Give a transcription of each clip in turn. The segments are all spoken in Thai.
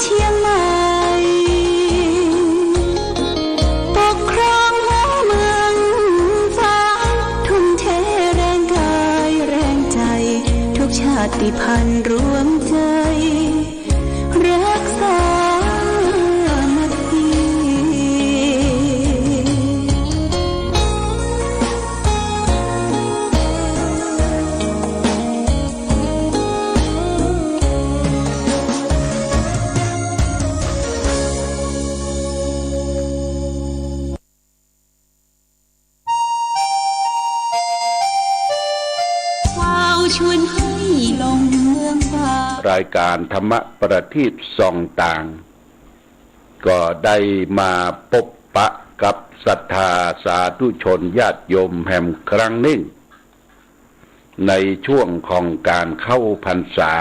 เชียงใหม่ปกครองหัวเมืองฟ้าทุ่มเทแรงกายแรงใจทุกชาติพันธุ์รวมใจรักษามาทีชวนให้ลงเมืองฟ้ารายการธรรมประทีปส่องต่างก็ได้มาพบปะกับศรัทธาสาธุชนญาติโยมแห่งครั้งหนึ่งในช่วงของการเข้าพรรษา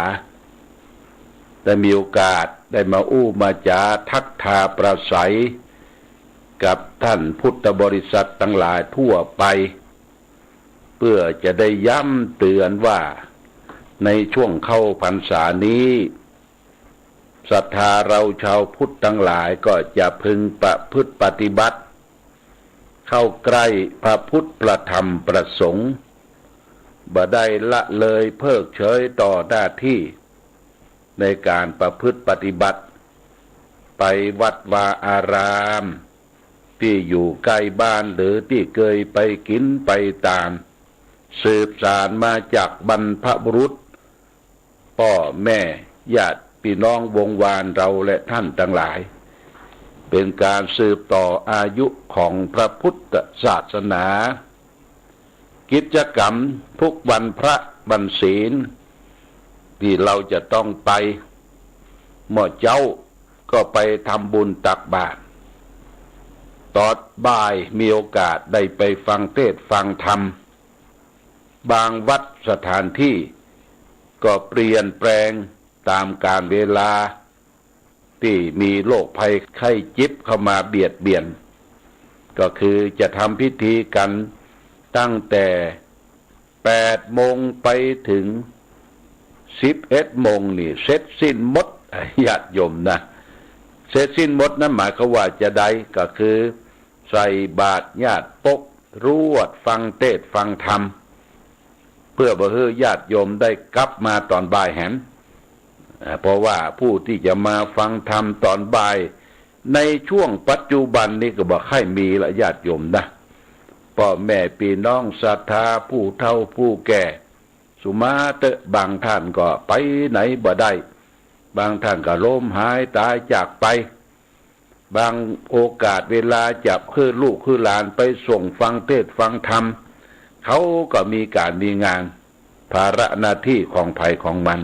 ได้มีโอกาสได้มาอู้มาจาทักทาประสัยกับท่านพุทธบริษัททั้งหลายทั่วไปเพื่อจะได้ย้ำเตือนว่าในช่วงเข้าพรรษานี้ศรัทธาเราชาวพุทธทั้งหลายก็จะพึงประพฤติปฏิบัติเข้าใกล้พระพุทธประธรรมประสงค์บ่ได้ละเลยเพิกเฉยต่อหน้าที่ในการประพฤติปฏิบัติไปวัดวาอารามที่อยู่ใกล้บ้านหรือที่เคยไปกินไปตามสืบสานมาจากบรรพบุรุษพ่อแม่ญาติพี่น้องวงวานเราและท่านทั้งหลายเป็นการสืบต่ออายุของพระพุทธศาสนากิจกรรมทุกวันพระวันศีลที่เราจะต้องไปเมื่อเจ้าก็ไปทำบุญตักบาตรตอนบ่ายมีโอกาสได้ไปฟังเทศน์ฟังธรรมบางวัดสถานที่ก็เปลี่ยนแปลงตามกาลเวลาที่มีโรคภัยไข้เจ็บเข้ามาเบียดเบียนก็คือจะทำพิธีกันตั้งแต่8 โมงไปถึง11 โมงนี่เสร็จสิ้นหมดญาติโยมนะเสร็จสิ้นหมดนั้นหมายความว่าจะได้ก็คือใส่บาตรญาติปกรวดฟังเทศน์ฟังธรรมเพื่อบ่ให้ญาติโยมได้กลับมาตอนบ่ายแหมเพราะว่าผู้ที่จะมาฟังธรรมตอนบ่ายในช่วงปัจจุบันนี้ก็บ่ค่อยมีละญาติโยมนะพ่อแม่พี่น้องศรัทธาผู้เฒ่าผู้แก่สุมาเตะบางท่านก็ไปไหนบ่ได้บางท่านก็ล้มหายตายจากไปบางโอกาสเวลาจะคือลูกคือหลานไปส่งฟังเทศน์ฟังธรรมเขาก็มีการมีงานภาระหน้าที่ของภัยของมัน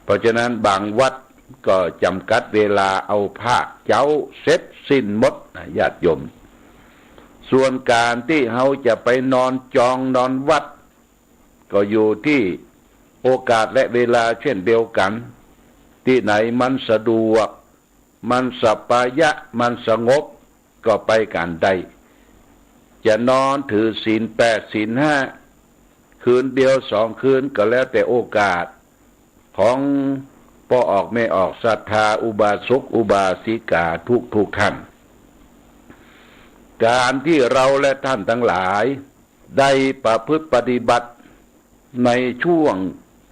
เพราะฉะนั้นบางวัดก็จำกัดเวลาเอาภาคเจ้าเสร็จสิ้นหมดญาติโยมส่วนการที่เขาจะไปนอนจองนอนวัดก็อยู่ที่โอกาสและเวลาเช่นเดียวกันที่ไหนมันสะดวกมันสัปปายะมันสงบก็ไปกันได้จะนอนถือศีล8ศีล5คืนเดียว2 คืนก็แล้วแต่โอกาสของพ่อออกไม่ออกศรัทธาอุบาสกอุบาสิกาทุกท่านการที่เราและท่านทั้งหลายได้ประพฤติปฏิบัติในช่วง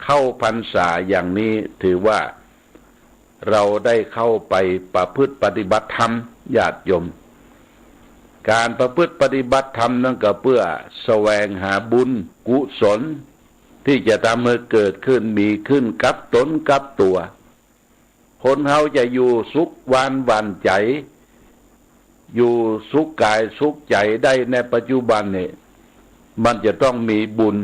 เข้าพรรษาอย่างนี้ถือว่าเราได้เข้าไปประพฤติปฏิบัติธรรมญาติโยมการประพฤติปฏิบัติธรรมนั่นก็เพื่อแสวงหาบุญกุศลที่จะทำให้เกิดขึ้นมีขึ้นกับตนกับตัวคนเขาจะอยู่สุขหวานใจอยู่สุขกายสุขใจได้ในปัจจุบันนี่มันจะต้องมีบุญ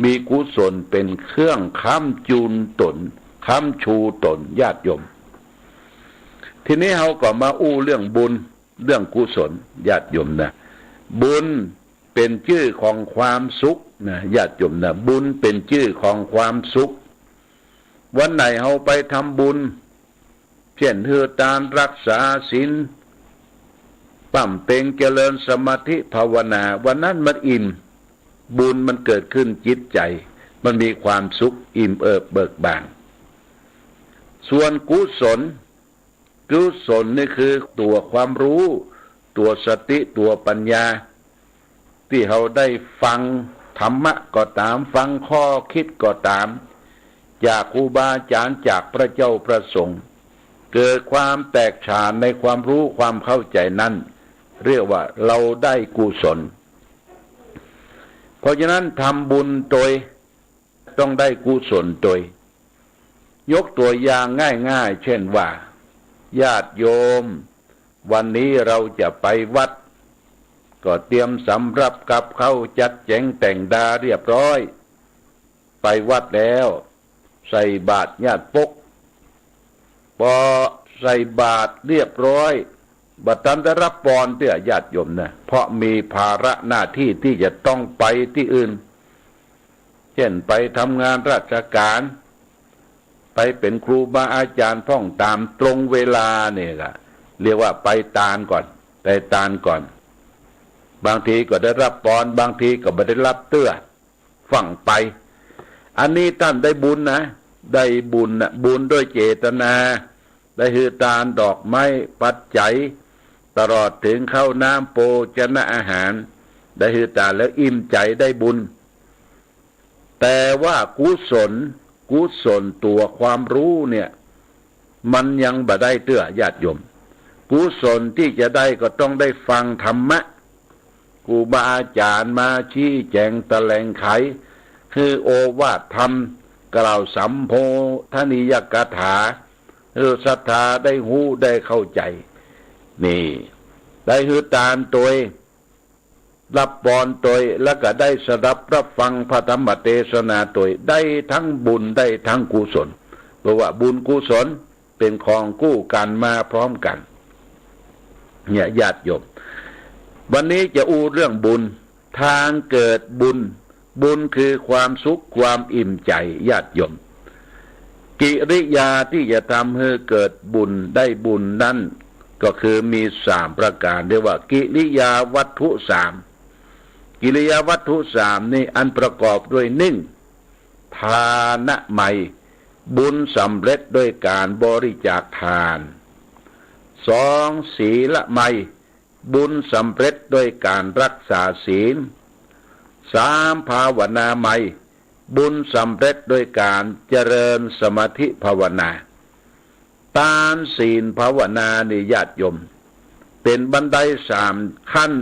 มีกุศลเป็นเครื่องค้ำจูนตนค้ำชูตนญาติโยมทีนี้เขาก็มาอู้เรื่องบุญเรื่องกุศลญาติโยมนะบุญเป็นชื่อของความสุขนะญาติโยมนะบุญเป็นชื่อของความสุขวันไหนเขาไปทำบุญเช่นเฮือตานรักษาศีลปั่มเต็งเจริญสมาธิภาวนาวันนั้นมันอิ่มบุญมันเกิดขึ้นจิตใจมันมีความสุขอิ่มเอิบเบิกบานส่วนกุศล กุศลนี่คือตัวความรู้ตัวสติตัวปัญญาที่เราได้ฟังธรรมะก็ตามฟังข้อคิดก็ตามจากครูบาอาจารย์จากพระเจ้าพระสงฆ์เกิดความแตกฉานในความรู้ความเข้าใจนั้นเรียกว่าเราได้กุศลเพราะฉะนั้นทำบุญโดยต้องได้กุศลโดยยกตัวอย่างง่ายๆเช่นว่าญาติโยมวันนี้เราจะไปวัดก็เตรียมสำรับกับเขาจัดแจงแต่งดาเรียบร้อยไปวัดแล้วใส่บาตรญาติปกพอใส่บาตรเรียบร้อยบัดนั้นได้รับพรเตื้อญาติโยมนะเพราะมีภาระหน้าที่ที่จะต้องไปที่อื่นเช่นไปทำงานราชการไปเป็นครูบาอาจารย์ท่องตามตรงเวลาเนี่ยล่ะเรียกว่าไปตาลก่อนไปตาลก่อนบางทีก็ได้รับพรบางทีก็ไม่ได้รับเตื้อฟังไปอันนี้ท่านได้บุญนะได้บุญนะบุญด้วยเจตนาได้ฮือทานดอกไม้ปัจจัยตลอดถึงข้าวน้ำโภชนะอาหารได้ฮือทานแล้วอิ่มใจได้บุญแต่ว่ากุศลตัวความรู้เนี่ยมันยังบ่ได้เตื้อญาติโยมกุศลที่จะได้ก็ต้องได้ฟังธรรมะครูบาอาจารย์มาชี้แจงแถลงไขคือโอวาทธรรมกล่าวสัมโพธนิยกถาศรัทธาได้หูได้เข้าใจนี่ได้ฮือตานตัวรับพรตัวแล้วก็ได้สดับรับฟังพระธรรมเทศนาตัวได้ทั้งบุญได้ทั้งกุศลเพราะว่าบุญกุศลเป็นของคู่กันมาพร้อมกันเนี่ยญาติโยมวันนี้จะอู้เรื่องบุญทางเกิดบุญคือความสุขความอิ่มใจญาติโยมกิริยาที่จะทำให้เกิดบุญได้บุญนั้นก็คือมี3ประการเรียกว่ากิริยาวัตถุ3กิริยาวัตถุ3นี่อันประกอบด้วย1ทานะใหม่บุญสำเร็จด้วยการบริจาคทาน2ศีลใหม่บุญสำเร็จด้วยการรักษาศีล3ภาวนาใหม่บุญสำเร็จด้วยการเจริญสมาธิภาวนาทานศีลภาวนานี่ญาติโยมเป็นบันได3ขั้น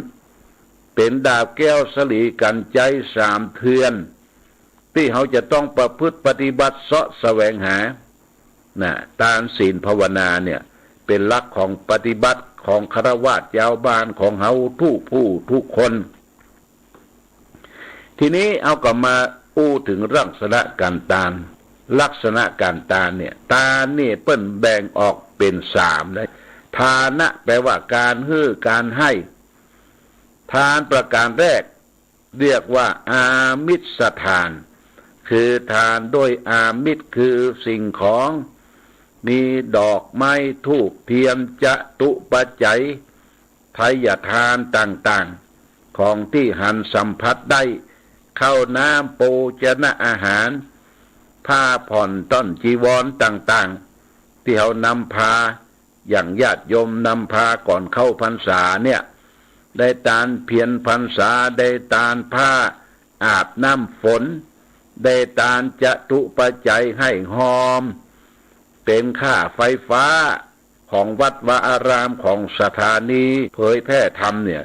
เป็นดาบแก้วสลีกันใจ3เทือนที่เขาจะต้องประพฤติปฏิบัติเสาะแสวงหาทานศีลภาวนาเนี่ยเป็นหลักของปฏิบัติของฆราวาสชาวบ้านของเฮาทุกผู้ทุกคนทีนี้เอากลับมาอู้ถึงลักษณะการทานลักษณะการทานเนี่ยทานนี่เปิ้นแบ่งออกเป็น3เลยทานะแปลว่าการให้การให้ทานประการแรกเรียกว่าอามิสทานคือทานด้วยอามิสคือสิ่งของมีดอกไม้ธูปเทียนจตุปัจจัยทายทานต่างๆของที่หันสัมผัสได้ข้าวน้ำโภชนะอาหารผ้าผ่อนต้นจีวรต่างๆที่เขานำพาอย่างญาติโยมนำพาก่อนเข้าพรรษาเนี่ยได้ทานเพียรพรรษาได้ทานผ้าอาบน้ำฝนได้ทานจตุปัจจัยให้หอมเป็นค่าไฟฟ้าของวัดวาอารามของสถานีเผยแพร่ธรรมเนี่ย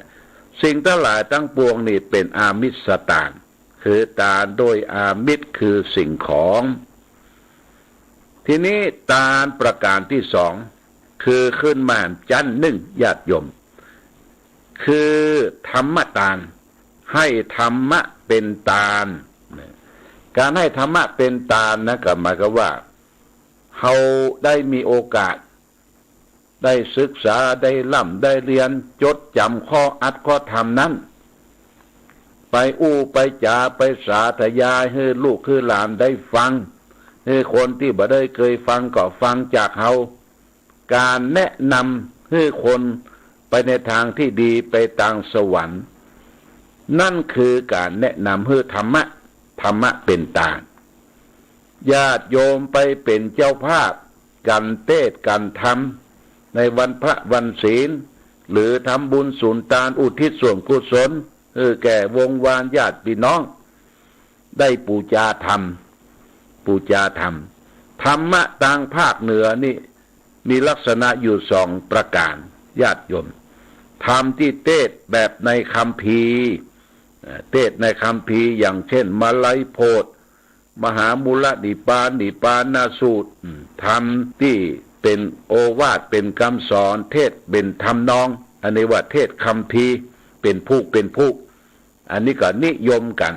สิ่งทั้งหลายทั้งปวงนี่เป็นอามิสทานคือทานโดยอามิสคือสิ่งของทีนี้ทานประการที่2คือขึ้นมานจันทร์1ญาติโยมคือธรรมทานให้ธรรมะเป็นทานการให้ธรรมะเป็นทานนะก็หมายความว่าเขาได้มีโอกาสได้ศึกษาได้ล่ำได้เรียนจดจำข้ออัดข้อธรรมนั้นไปอู้ไปจ่าไปสาธยายให้ลูกให้หลานได้ฟังให้คนที่บ่ได้เคยฟังก็ฟังจากเขาการแนะนำให้คนไปในทางที่ดีไปทางสวรรค์นั่นคือการแนะนำให้ธรรมะเป็นทานญาติโยมไปเป็นเจ้าภาพกันเทศน์กันธรรม ในวันพระวันศีลหรือทำบุญสุนทานอุทิศส่วนกุศลแก่วงวานญาติพี่น้องได้ปูชาธรรมธรรมะทางภาคเหนือนี่มีลักษณะอยู่สองประการญาติโยมธรรมที่เทศแบบในคัมภีร์เทศในคัมภีร์อย่างเช่นมาลัยโพธิมหามูลนิปานนาสูตรธรรมที่เป็นโอวาทเป็นคำสอนเทศเป็นธรรมนองอันนี้ว่าเทศคัมภีร์เป็นผู้อันนี้ก็นิยมกัน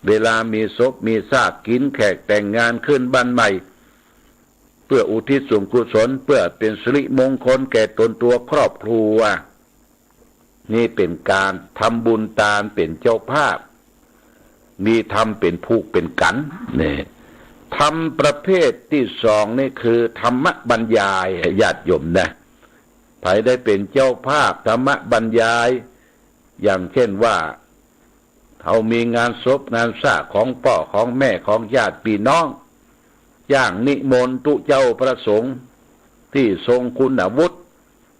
เวลามีศพมีซากกินแขกแต่งงานขึ้นบ้านใหม่เพื่ออุทิศส่วนกุศลเพื่อเป็นสิริมงคลแก่ตนตัวครอบครัวนี่เป็นการทำบุญตาลเป็นเจ้าภาพมีธรรมเป็นผู้เป็นกันนี่ธรรมประเภทที่สองนี่คือธรรมบรรยายญาติโยมนะใครได้เป็นเจ้าภาพธรรมบรรยายอย่างเช่นว่าเขามีงานศพงานสร้างของพ่อของแม่ของญาติพี่น้องย่างนิมนต์ตุเจ้าประสงค์ที่ทรงคุณวุฒิ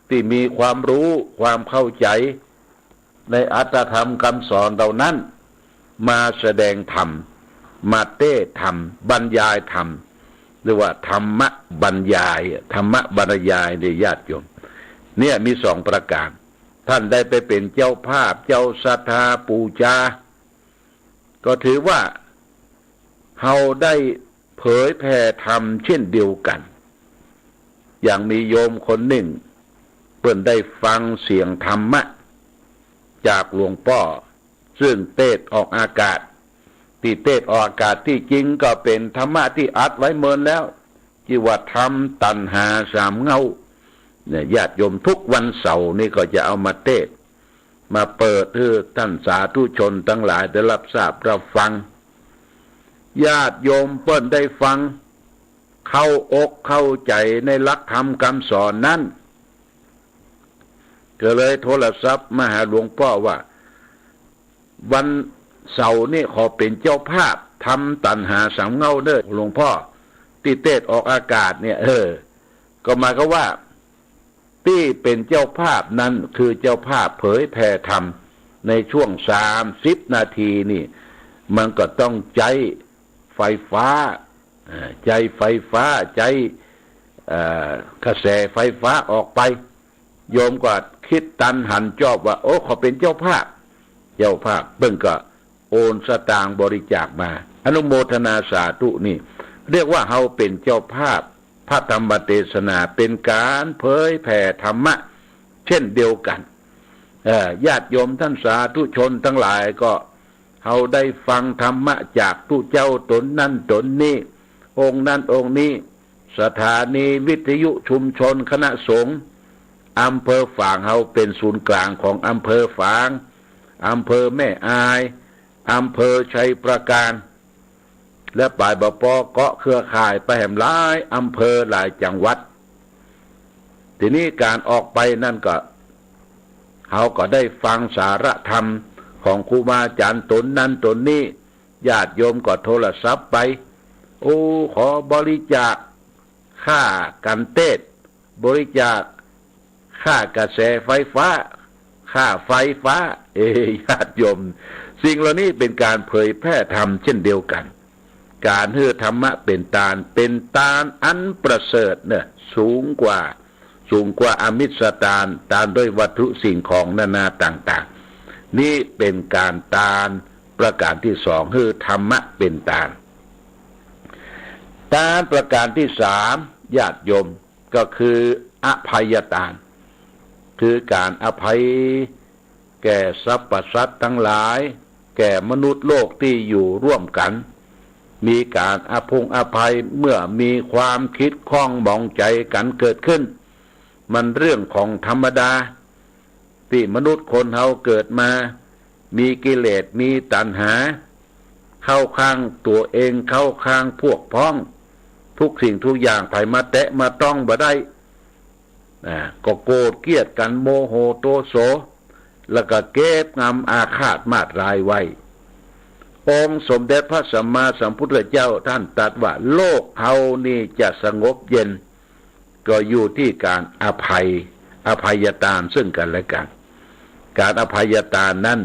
ที่มีความรู้ความเข้าใจในอัตถธรรมคำสอนเหล่านั้นมาแสดงธรรมมาเทศธรรมบรรยายธรรมหรือว่าธรรมบรรยายในญาติโยมเนี่ยมีสองประการท่านได้ไปเป็นเจ้าภาพเจ้าศรัทธาปูชาก็ถือว่าเราได้เผยแผ่ธรรมเช่นเดียวกันอย่างมีโยมคนหนึ่งเพิ่นได้ฟังเสียงธรรมะจากหลวงพ่อซึ่งเทศออกอากาศที่เทศออกอากาศที่จริงก็เป็นธรรมะที่อัดไว้เมินแล้วที่ว่าธรรมตัณหาสามเงาเนี่ยญาติโยมทุกวันเสาร์นี่ก็จะเอามาเทศมาเปิดให้ท่านสาธุชนทั้งหลายได้รับทราบรับฟังญาติโยมเพิ่นได้ฟังเข้าอกเข้าใจในหลักธรรมคำสอนนั้นก็เลยโทรศัพท์มาหาหลวงพ่อว่าวันเสาร์นี่ขอเป็นเจ้าภาพทำตัณหาสามเงาเด้อหลวงพ่อที่เทศออกอากาศเนี่ยก็หมายก็ว่าที่เป็นเจ้าภาพนั้นคือเจ้าภาพเผยแผ่ธรรมในช่วง30 นาทีนี่มันก็ต้องใจไฟฟ้าใจกระแสไฟฟ้าออกไปโยมก็คิดตันหันจอบว่าโอ้ขอเป็นเจ้าภาพเบิ่งก็โอนสตางค์บริจาคมาอนุโมทนาสาธุนี่เรียกว่าเฮาเป็นเจ้าภาพพระธรรมเทศนาเป็นการเผยแผ่ธรรมะเช่นเดียวกันญาติโยมท่านสาธุชนทั้งหลายก็เฮาได้ฟังธรรมะจากผู้เจ้าตนนั้นตนนี้องค์นั้นองค์นี้สถานีวิทยุชุมชนคณะสงฆ์อำเภอฝางเฮาเป็นศูนย์กลางของอำเภอฝางอำเภอแม่อายอำเภอชัยประการและป่ายบปอเกาะเครือข่ายไปแห่มหลายอำเภอหลายจังหวัดทีนี้การออกไปนั่นก็เขาก็ได้ฟังสาระธรรมของครูบาอาจารย์ตนนั้นตนนี้ญาติโยมก็โทรศัพท์ไปโอ้ขอบริจาคค่ากันเทศบริจาคค่ากระแสไฟฟ้าค่าไฟฟ้าญาติโยมสิ่งเหล่านี้เป็นการเผยแพร่ธรรมเช่นเดียวกันการให้ธรรมะเป็นตาลอันประเสริฐเนี่ยสูงกว่าอมิสตาลด้วยวัตถุสิ่งของนานาต่างๆนี่เป็นการตาลประการที่สองคือธรรมะเป็นตาลประการที่สามญาติโยมก็คืออภัยทานคือการอภัยแก่สรรพสัตว์ทั้งหลายแก่มนุษย์โลกที่อยู่ร่วมกันมีการอภัยเมื่อมีความคิดข้องหมองใจกันเกิดขึ้นมันเรื่องของธรรมดาที่มนุษย์คนเฮาเกิดมามีกิเลสมีตัณหาเข้าข้างตัวเองเข้าข้างพวกพ้องทุกสิ่งทุกอย่างไผมาแตะมาต้องบ่ได้ก็โกรธเกลียดกันโมโหโทโสแล้วก็เก็บงำอาฆาตมาตร้ายไว้องค์สมเด็จพระสัมมาสัมพุทธเจ้าท่านตรัสว่าโลกเฮานี่จะสงบเย็น ก็อยู่ที่การอภัยทานซึ่งกันและกันการอภัยทานนั้น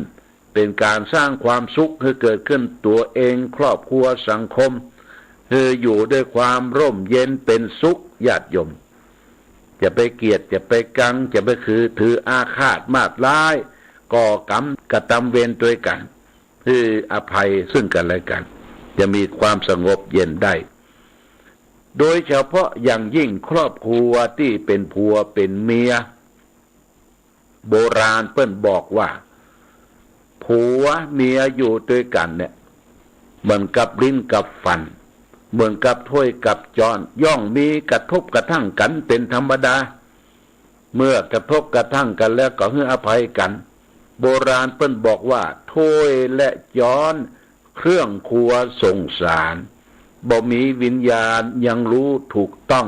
เป็นการสร้างความสุขให้เกิดขึ้นตัวเองครอบครัวสังคมคืออยู่ด้วยความร่มเย็นเป็นสุขญาติโยมจะไปเกลียดจะไปกังจะไปถืออาฆาตมาตร้ายก่อกรรมกระทำเวรด้วยกันคืออภัยซึ่งกันและกันจะมีความสงบเย็นได้โดยเฉพาะอย่างยิ่งครอบครัวที่เป็นผัวเป็นเมียโบราณเปิ้นบอกว่าผัวเมียอยู่ด้วยกันเนี่ยเหมือนกับลิ้นกับฟันเหมือนกับถ้วยกับจานย่อมมีกระทบกระทั่งกันเป็นธรรมดาเมื่อกระทบกระทั่งกันแล้วก็ให้อภัยกันโบราณเปิ้นบอกว่าถ้วยและจานเครื่องครัวสงสารบ่มีวิญญาณยังรู้ถูกต้อง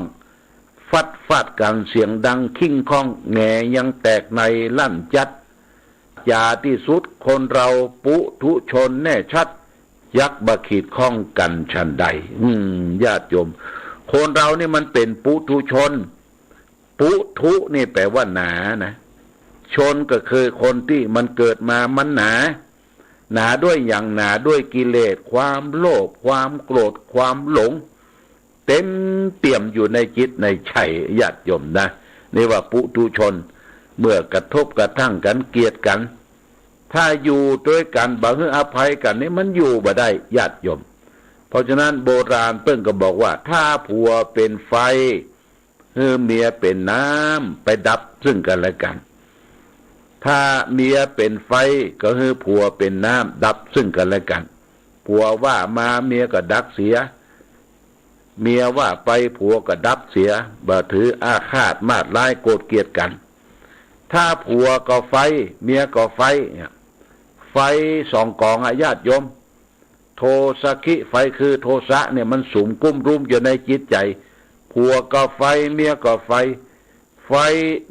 ฟาดกันเสียงดังคิ้งข้องแหงยังแตกในลั่นจัดยาที่สุดคนเราปุถุชนแน่ชัดยักบะขีดข้องกันชันใดญาติโยมคนเรานี่มันเป็นปุถุชนปุถุนี่แปลว่าหนานะชนก็คือคนที่มันเกิดมามันหนาด้วยอย่างหนาด้วยกิเลสความโลภความโกรธความหลงเต็มเปี่ยมอยู่ในจิตในใจญาติโยมนะนี่ว่าปุถุชนเมื่อกระทบกระทั่งกันเกลียดกันถ้าอยู่ด้วยกันบ่ให้อภัยกันนี่มันอยู่บ่ได้ญาติโยมเพราะฉะนั้นโบราณเพิ่นก็บอกว่าถ้าผัวเป็นไฟเมียเป็นน้ำไปดับซึ่งกันและกันถ้าเมียเป็นไฟก็คือผัวเป็นน้ำดับซึ่งกันและกันผัวว่ามาเมียก็ดักเสียเมียว่าไปผัวก็ดับเสียบ่ถืออาฆาตมาตร้ายโกรธเกลียดกันถ้าผัวก็ไฟเมียก็ไฟสองกองญาติโยมโทสะคิไฟคือโทสะเนี่ยมันสุมกุ้มรุมอยู่ในจิตใจผัวก็ไฟเมียก็ไฟ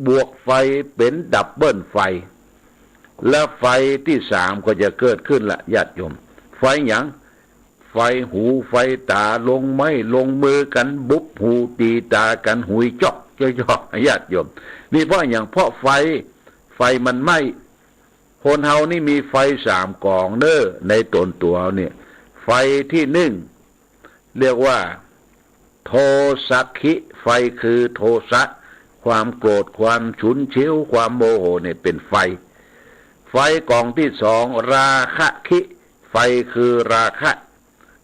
บวกไฟเป็นดับเบิลไฟและไฟที่สามก็จะเกิดขึ้นละญาติโยมไฟหยังไฟหูไฟตาลงไม้ลงมือกันบุบหูตีตากันหุยจอกญาติโยมนี่เพราะอย่างเพราะไฟมันไหม้คนเฮานี่มีไฟสามกองเด้อในตนตัวเนี่ยไฟที่หนึ่งเรียกว่าโทสักขิไฟคือโทสะความโกรธความฉุนเฉียวความโมโหเนี่ยเป็นไฟกองที่สองราคะคิไฟคือราคะ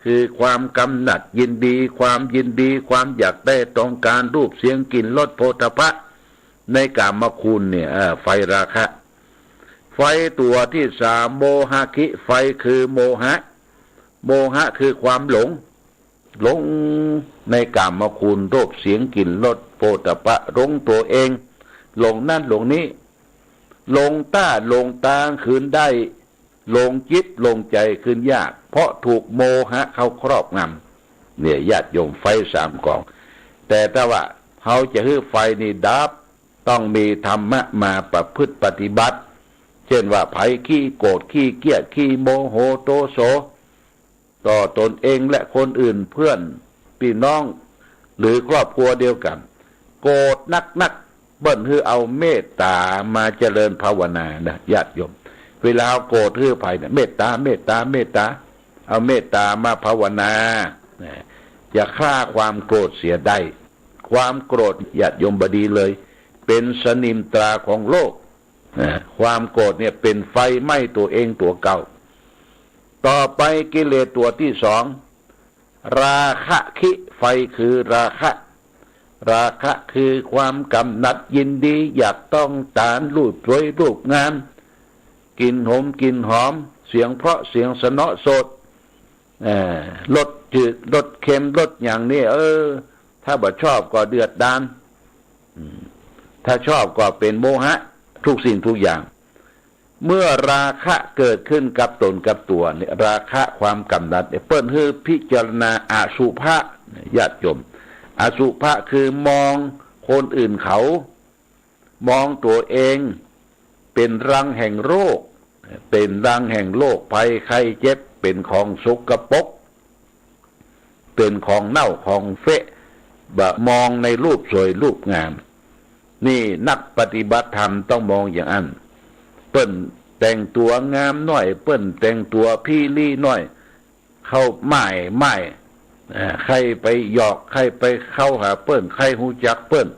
คือความกำหนัดยินดีความยินดีความอยากได้ต้องการรูปเสียงกลิ่นรสโผฏฐัพพะในกามคุณเนี่ยไฟราคะไฟตัวที่สามโมหะคิไฟคือโมหะคือความหลงในกามคุณรูปเสียงกลิ่นรสโผฏฐัพพะหลงตัวเองหลงนั่นหลงนี้หลงตาคืนได้หลงจิตหลงใจคืนยากเพราะถูกโมหะเขาครอบงำเนี่ยญาติโยมไฟสามกองแต่ถ้าว่าเขาจะให้ไฟนี่ดับต้องมีธรรมะมาประพฤติปฏิบัติเช่นว่าไผขี้โกรธขี้เกลียดขี้โมโหโทโสต่อตนเองและคนอื่นเพื่อนพี่น้องหรือครอบครัวเดียวกันโกรธนักเบิ้ลคือเอาเมตตามาเจริญภาวนานะญาติโยมเวลาโกรธคือไผเนี่ยเมตตาเอาเมตตามาภาวนาอย่าฆ่าความโกรธเสียได้ความโกรธญาติโยมบดีเลยเป็นสนิมตราของโลกความโกรธเนี่ยเป็นไฟไหม้ตัวเองตัวเก่าต่อไปกิเลสตัวที่สองราคะคิไฟคือราคะคือความกำหนัดยินดีอยากต้องการรูปสวยรูปงามกินหอมเสียงเพราะเสียงสนอสดรสจืดรสเค็มรสอย่างนี้ถ้าบ่ชอบก็เดือดดาลถ้าชอบก็เป็นโมหะทุกสิ่งทุกอย่างเมื่อราคะเกิดขึ้นกับตนกับตัวเนี่ยราคะความกำหนัดเปิ้นให้พิจารณาอสุภะญาติโยมอสุภะคือมองคนอื่นเขามองตัวเองเป็นรังแห่งโรคภัยไข้เจ็บเป็นของสกปรกเป็นของเน่าของเฟะ มองในรูปสวยรูปงามนี่นักปฏิบัติธรรมต้องมองอย่างนั้นเปิ้นแต่งตัวงามน้อยเปิ้นแต่งตัวพี่ลี่น้อยเข้าไม่ใครไปหยอกใครไปเข้าหาเปิ้นใครหูจักเปิ้น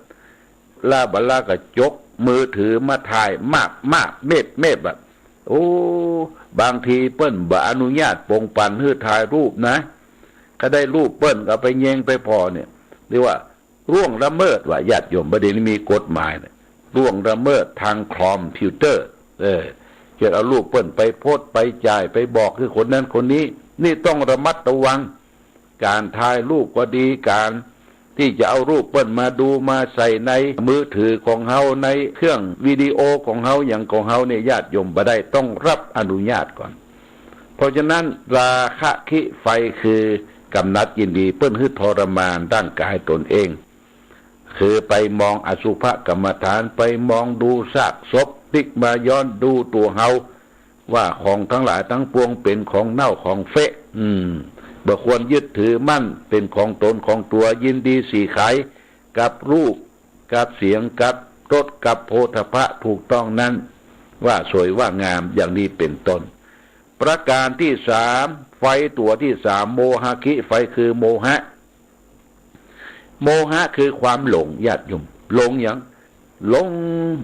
ลาบลาก็จกมือถือมาถ่ายมากเม็ดแบบโอ้บางทีเปิ้นบ่อนุญาตปงปันให้ถ่ายรูปนะก็ได้รูปเปิ้นก็ไปแยงไปพอเนี่ยเรียกว่าร่วงละเมิดว่าญาติโยมประเด็นนี้มีกฎหมายเนี่ยร่วงละเมิดทางคอมพิวเตอร์จะเอารูปเปิ้นไปโพสต์ไปจ่ายไปบอกคือคนนั้นคนนี้นี่ต้องระมัดระวังการถ่ายรูปก็ดีการที่จะเอารูปเปิ้นมาดูมาใส่ในมือถือของเฮาในเครื่องวิดีโอของเฮาอย่างของเฮาเนี่ยญาติโยมบ่ได้ต้องรับอนุญาตก่อนเพราะฉะนั้นราคะคิไฟคือกำนัดยินดีเปิ้นฮึดทรมานร่างกายตนเองคือไปมองอสุภกรรมฐานไปมองดูซากศพพลิกมาย้อนดูตัวเฮาว่าของทั้งหลายทั้งปวงเป็นของเน่าของเฟะบ่ควรยึดถือมั่นเป็นของตนของตัวยินดีสีขายกับรูปกับเสียงกับรสกับโผฏฐัพพะถูกต้องนั้นว่าสวยว่างามอย่างนี้เป็นต้นประการที่สามไฟตัวที่สามโมหะคิไฟคือโมหะคือความหลงญาติโยมหลงอย่างหลง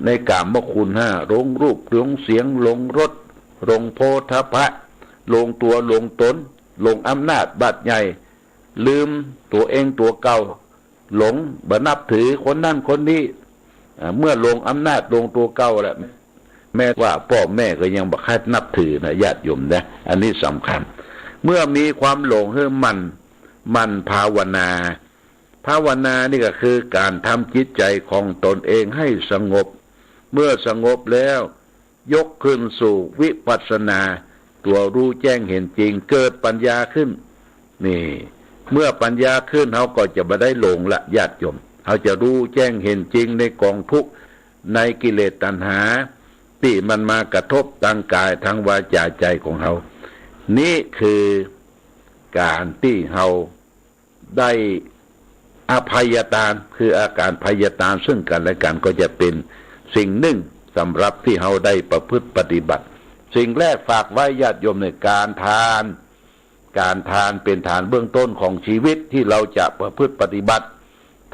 ในกามคุณห้าหลงรูปหลงเสียงหลงรสหลงโผฏฐัพพะหลงตัวหลงตนหลงอำนาจบัดใหญ่ลืมตัวเองตัวเก่าหลงบ่นับถือคนนั่นคนนี้เมื่อหลงอำนาจหลงตัวเก่าแล้วแม้ว่าพ่อแม่ก็ยังบ่คัดนับถือนะญาติโยมนะอันนี้สำคัญเมื่อมีความหลงให้มันภาวนานี่ก็คือการทำจิตใจของตนเองให้สงบเมื่อสงบแล้วยกขึ้นสู่วิปัสสนาตัวรู้แจ้งเห็นจริงเกิดปัญญาขึ้นนี่เมื่อปัญญาขึ้นเขาก็จะไม่ได้หลงละญาติโยมเขาจะรู้แจ้งเห็นจริงในกองทุกข์ในกิเลสตัณหาที่มันมากระทบทางกายทางวาจาใจของเขานี่คือการที่เขาได้อภัยทานคืออาการภัยทานซึ่งกันและกันก็จะเป็นสิ่งหนึ่งสำหรับที่เขาได้ประพฤติปฏิบัติสิ่งแรกฝากไว้ญาติโยมในการทานเป็นฐานเบื้องต้นของชีวิตที่เราจะประพฤติปฏิบัติ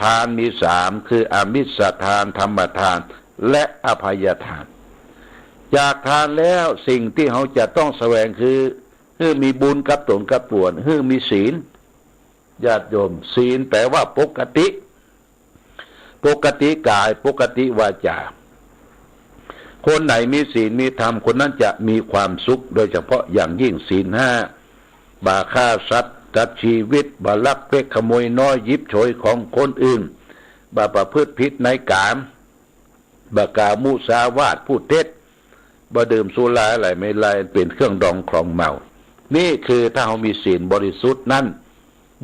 ทานมีสามคืออามิสทานธรรมทานและอภัยทานจากทานแล้วสิ่งที่เขาจะต้องแสวงคือมีบุญกับตนกับตัวมีศีลญาติโยมศีลแปลว่าปกติกายปกติวาจาคนไหนมีศีลมีธรรมคนนั้นจะมีความสุขโดยเฉพาะอย่างยิ่งศีลห้าบ่าฆ่าสัตว์ตัดชีวิตบ่ลักเล็กขโมยน้อยยิบโฉยของคนอื่นบ่ประพฤติผิดในกามบ่กล่าวมุสาวาทพูดเท็จบ่ดื่มสุราอะไรไม่ไล่เป็นเครื่องดองครองเมานี่คือถ้าเรามีศีลบริสุทธิ์นั้น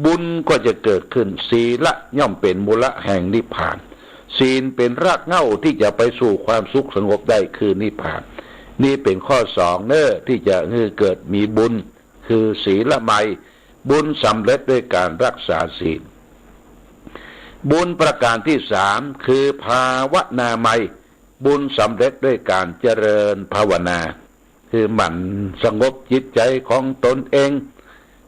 บุญก็จะเกิดขึ้นศีลย่อมเป็นมูลแห่งนิพพานศีลเป็นรากเหง้าที่จะไปสู่ความสุขสงบได้คือนิพพานนี่เป็นข้อสองที่จะเกิดมีบุญคือศีลไมยบุญสำเร็จด้วยการรักษาศีลบุญประการที่สามคือภาวนาไมยบุญสำเร็จด้วยการเจริญภาวนาคือหมั่นสงบจิตใจของตนเอง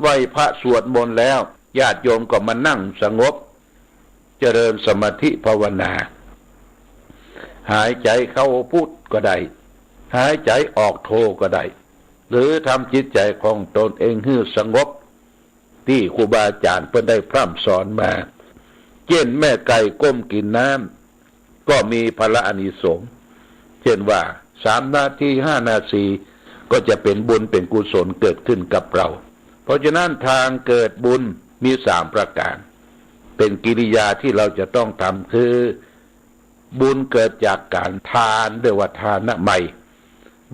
ไหว้พระสวดมนต์แล้วญาติโยมก็มานั่งสงบเจริญสมาธิภาวนาหายใจเข้าพุทก็ได้หายใจออกโทก็ได้หรือทำจิตใจของตนเองให้สงบที่ครูบาอาจารย์เพิ่นได้พร่ำสอนมาเช่นแม่ไก่ก้มกินน้ำก็มีพละอานิสงส์เช่นว่า3 นาที5 นาทีก็จะเป็นบุญเป็นกุศลเกิดขึ้นกับเราเพราะฉะนั้นทางเกิดบุญมี3 ประการเป็นกิริยาที่เราจะต้องทำคือบุญเกิดจากการทานเรียกว่าทานไมย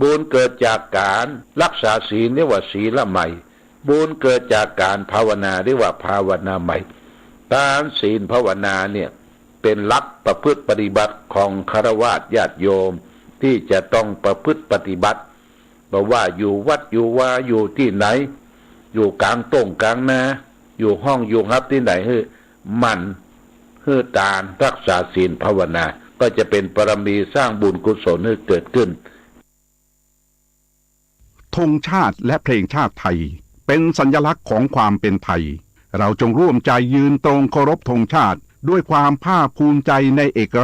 บุญเกิดจากการรักษาศีลเรียกว่าศีลไมยบุญเกิดจากการภาวนาเรียกว่าภาวนาไมยทานศีลภาวนาเนี่ยเป็นหลักประพฤติปฏิบัติของฆราวาสญาติโยมที่จะต้องประพฤติปฏิบัติบอกว่าอยู่วัดอยู่ว่าอยู่ที่ไหนอยู่กลางต้งกลางนาอยู่ห้องอยู่ฮับที่ไหนมัน เพื่อตานรักษาศีลภาวนาก็จะเป็นปรมีสร้างบุญกุศลให้เกิดขึ้นธงชาติและเพลงชาติไทยเป็นสัญลักษณ์ของความเป็นไทยเราจงร่วมใจยืนตรงเคารพธงชาติด้วยความภาคภูมิใจในเอก